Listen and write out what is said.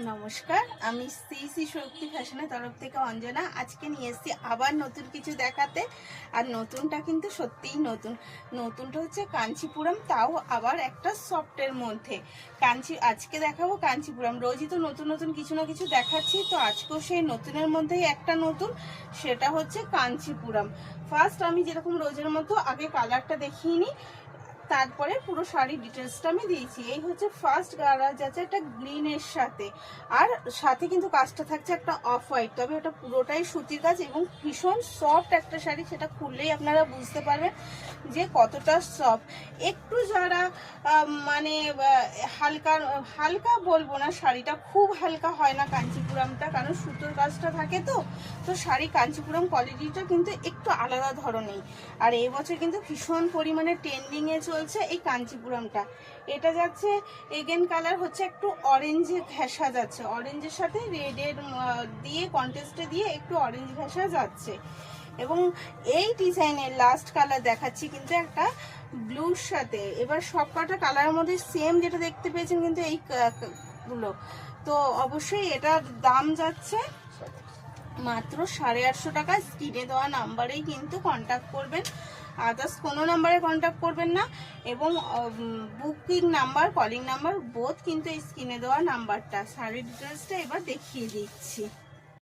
নমস্কার, আমি শ্রী শক্তি ফ্যাশনের তরফ থেকে অঞ্জনা। আজকে নিয়ে এসেছি আবার নতুন কিছু দেখাতে। আর নতুনটা কিন্তু সত্যিই নতুনটা হচ্ছে কাঞ্চিপুরম, তাও আবার একটা সফটের মধ্যে। আজকে দেখাবো কাঞ্চিপুরম। রোজই তো নতুন নতুন কিছু না কিছু দেখাচ্ছি, তো আজকেও সেই নতুনের মধ্যেই একটা নতুন, সেটা হচ্ছে কাঞ্চিপুরম। ফার্স্ট আমি যেরকম রোজের মতো আগে কালারটা দেখিয়ে নিই, তারপরে পুরো শাড়ির ডিটেলসটা আমি দিয়েছি। এই হচ্ছে ফার্স্ট কালার, যাচ্ছে একটা গ্রিনের সাথে, আর সাথে কিন্তু কাজটা থাকছে একটা অফ হোয়াইট, তবে ওটা পুরোটাই সুতির কাজ এবং ভীষণ সফট একটা শাড়ি। সেটা খুললেই আপনারা বুঝতে পারবেন যে কতটা সফট। একটু যারা মানে হালকা হালকা বলবো না, শাড়িটা খুব হালকা হয় না কাঞ্চিপুরমটা, কারণ সুতোর কাজটা থাকে। তো শাড়ি কাঞ্চিপুরম কোয়ালিটিটা কিন্তু একটু আলাদা ধরনের। আর এই বছর কিন্তু ভীষণ পরিমাণে ট্রেন্ডিংয়ে চলছে এই কাঞ্চিপুরমটা। এটা যাচ্ছে এগেন কালার হচ্ছে একটু অরেঞ্জে ঘেঁষা যাচ্ছে, অরেঞ্জের সাথে রেডের দিয়ে কন্ট্রাস্টে দিয়ে একটু অরেঞ্জ ঘেঁষা যাচ্ছে। এবং এই ডিজাইনের লাস্ট কালার দেখাচ্ছি কিন্তু একটা ব্লুর সাথে। এবার সব কটা কালারের মধ্যে সেম যেটা দেখতে পেয়েছেন কিন্তু এইগুলো। তো অবশ্যই এটার দাম যাচ্ছে মাত্র 850 টাকা। স্ক্রিনে দেওয়া নাম্বারেই কিন্তু কন্ট্যাক্ট করবেন, আদার্স কোনো নাম্বারে কন্ট্যাক্ট করবেন না। এবং booking number, calling number both কিন্তু এই স্ক্রিনে দেওয়া নাম্বারটা। শাড়ির ডিটেলসটা এবার দেখিয়ে দিচ্ছি।